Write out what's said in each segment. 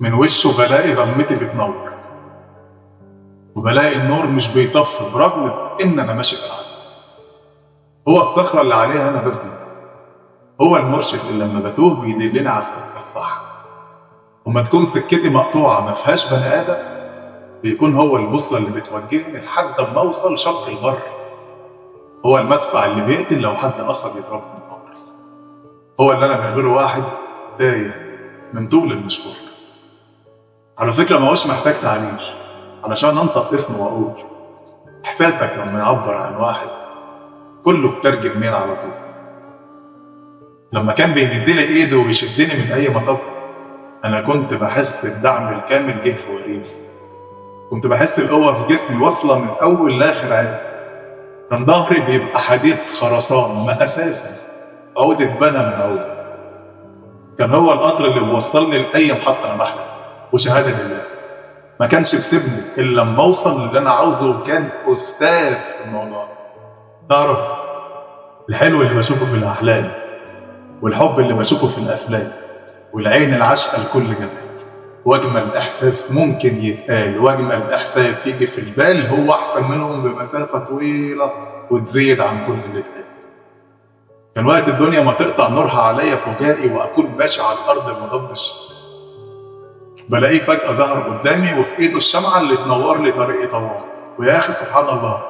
من وشه بلاقي ضلمتي بتنور، وبلاقي النور مش بيطفي برغم ان انا ماشي بالعدل. هو الصخرة اللي عليها انا بسند، هو المرشد اللي لما بتوه بيدلني على السكة الصح. وما تكون سكتي مقطوعة ما فيهاش بني ادم، بيكون هو البوصلة اللي بتوجهني لحد ما اوصل شط البر. هو المدفع اللي بيقتل لو حد قصد يضربني من عمري. هو اللي انا من غير واحد تايه من طول المشوار. على فكرة ما هوش محتاج تعريف علشان انطق اسمه واقول احساسك لما يعبر عن واحد كله بترجم مين على طول. لما كان بيمدلي ايده ويشدني من اي مطب، انا كنت بحس الدعم الكامل جه في وريدي. كنت بحس القوة في جسمي واصلة من اول لاخر عين. كان ظهري بيبقى حديد خرسان ما اساسا عود اتبنى من عود. كان هو القطر اللي بيوصلني لاي محطة انا بحلم. وشهادة لله ما كانش بيسيبني الا لما اوصل للي انا عاوزه، وكان استاذ في الموضوع. تعرف الحلو اللي بشوفه في الاحلام، والحب اللي بشوفه في الافلام، والعين العاشقه لكل جمال، واجمل احساس ممكن يتقال واجمل احساس يجي في البال هو احسن منهم بمسافه طويله وتزيد عن كل اللي اتقال. كان وقت الدنيا ما تقطع نورها عليا فجائي واكون ماشي على الارض المضبش، بلاقيه فجاه ظهر قدامي وفي ايده الشمعه اللي تنور لي طريقي طوال. ويا اخي سبحان الله،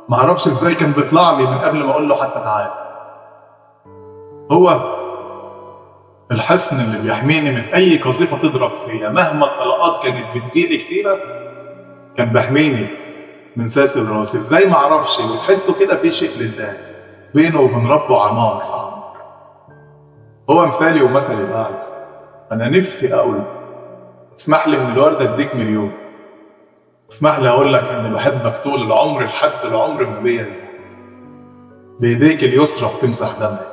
معرفش ازاي كان بيطلع لي من قبل ما اقول له حتى تعالى. هو الحصن اللي بيحميني من اي قذيفه تضرب فيا مهما الطلقات كانت بتجيلي كتيره. كان بيحميني من ساسل راسي ازاي معرفش، وتحسه كده في شيء لله بينه وبين ربه عمار في عمار. هو مثالي ومثلي الاعلى. انا نفسي اقول اسمح لي من الورده اديك مليون، اسمح لي اقول لك اني بحبك طول العمر لحد العمر ما بيا. بايديك اليسرى بتمسح دمعي،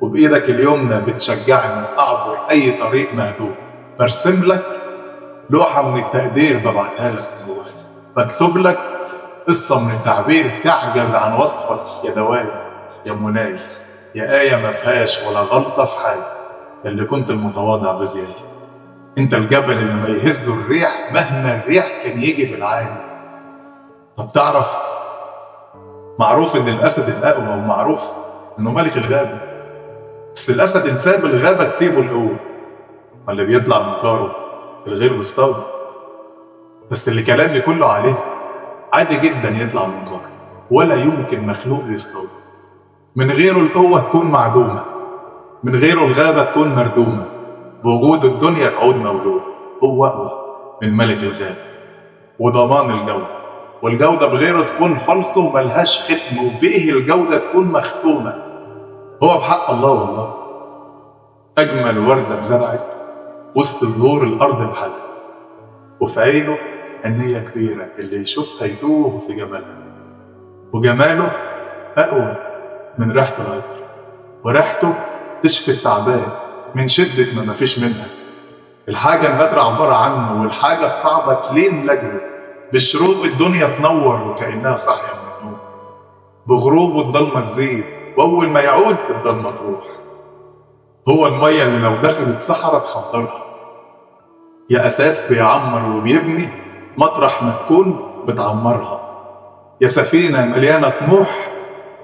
وبايدك اليمنى بتشجعني اعبر اي طريق مهدود. برسم لك لوحه من التقدير ببعتها لك من جوايا، بكتب لك قصه من التعبير تعجز عن وصفك يا دوايا، يا مناي، يا آية ما فيهاش ولا غلطة في حاجة. اللي كنت المتواضع بزيادة، انت الجبل اللي ما يهزه الريح مهما الريح كان يجي بالعالي. طب تعرف معروف ان الاسد الاقوى، ومعروف انه ملك الغابة، بس الاسد ان ساب الغابة تسيبه القوة. واللي بيطلع من كاره الغير بيصطاد، بس اللي كلامي كله عليه عادي جدا يطلع من كاره، ولا يمكن مخلوق يصطاد. من غيره القوة تكون معدومة، من غيره الغابة تكون مردومة، بوجود الدنيا تعود مولودة. هو أقوى من ملك الغابة وضمان الجودة، والجودة بغيره تكون فلسه ملهاش ختم، وبإيه الجودة تكون مختومة. هو بحق الله والله أجمل وردة اتزرعت وسط زهور الأرض الحلوة، وفي عينه حنية كبيرة اللي يشوفها يتوه في جمالها. وجماله أقوى من ريحة العطر، وريحته تشفي التعبان من شدة ما مفيش منها. الحاجة النادرة عبارة عنه، والحاجة الصعبة تلين لجله. بشروق الدنيا تنور وكأنها صاحية من النوم، بغروبه الضلمة تزيد، وأول ما يعود الضلمة تروح. هو المية اللي لو دخلت صحراء تخضرها، يا أساس بيعمر وبيبني مطرح ما تكون بتعمرها، يا سفينة مليانة طموح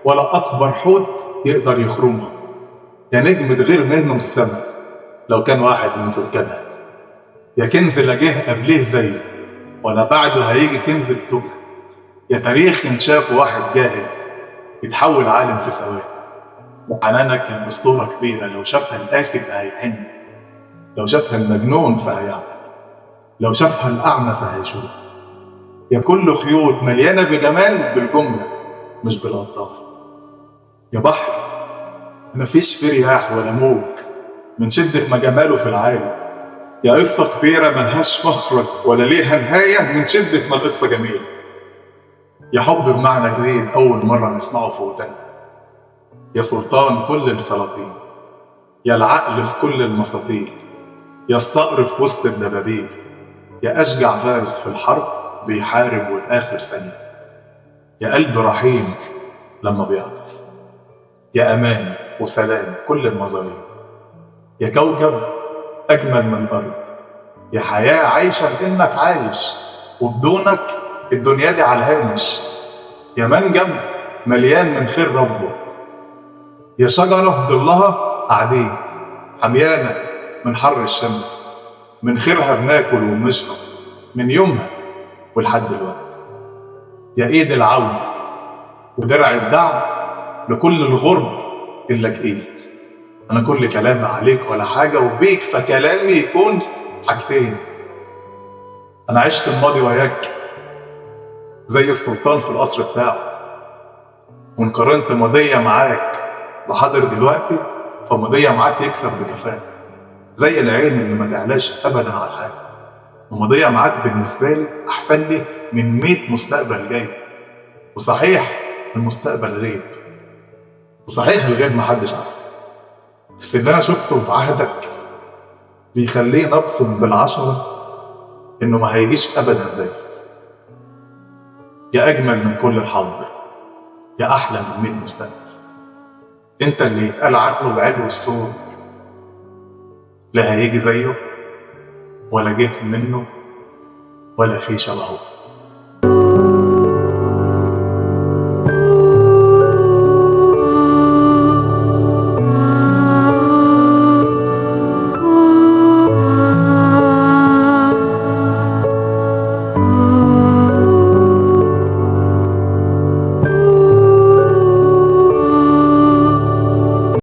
ولا أكبر حوت يقدر يخرمها، يا نجم تغير منه السما لو كان واحد من سكانها، يا كنز لا جه قبليه زيه ولا بعده هيجي كنز بتوجه، يا تاريخ ينشاف واحد جاهل يتحول عالم في ثواني. وحنانك كان أسطورة كبيرة، لو شافها القاسي فهيحن، لو شافها المجنون فهيعمل، لو شافها الأعمى فهيشوف. يا كل خيوط مليانة بجمال بالجملة مش بالألطاف. يا بحر مفيش فيه رياح ولا موج من شدة ما جماله في العالي. يا قصة كبيرة ملهاش مخرج ولا ليها نهاية من شدة ما القصة جميلة. يا حب بمعنى جديد أول مرة نسمعه في ودنا، يا سلطان كل السلاطين، يا العقل في كل المساطيل، يا الصقر في وسط الدبابيل، يا أشجع فارس في الحرب بيحارب والآخر ثانية، يا قلب رحيم لما بيعطف، يا أمان وسلام كل المظالم، يا كوكب أجمل من الأرض، يا حياة عايشة كأنك عايش، وبدونك الدنيا دي على الهامش. يا منجم مليان من خير ربه، يا شجرة في ظلها قاعدين حميانة من حر الشمس. من خيرها بناكل وبنشرب من يومها ولحد دلوقتي. يا ايد العودة ودرع الدعم لكل الغرب إلك ايه. انا كل كلامي عليك ولا حاجة، وبيك فكلامي يكون حاجتين. انا عشت الماضي وياك زي السلطان في القصر بتاعه، وان قارنت ماضية معاك بحاضر دلوقتي فماضية معاك يكسب بكفاءة. زي العين اللي ما تعلاش ابدا على حاجة، وماضية معاك بالنسبة لي احسن لي من 100 مستقبل جاي. وصحيح المستقبل غيب، وصحيح الغيب محدش عارفه، بس اللي انا شفته بعهدك بيخليني اقسم بالعشرة انه ما هيجيش ابدا زي. يا اجمل من كل الحاضر، يا احلى من 100 مستقبل. انت اللي يتقال عنه بعلو الصوت لا هيجي زيه ولا جه منه ولا في شبهه.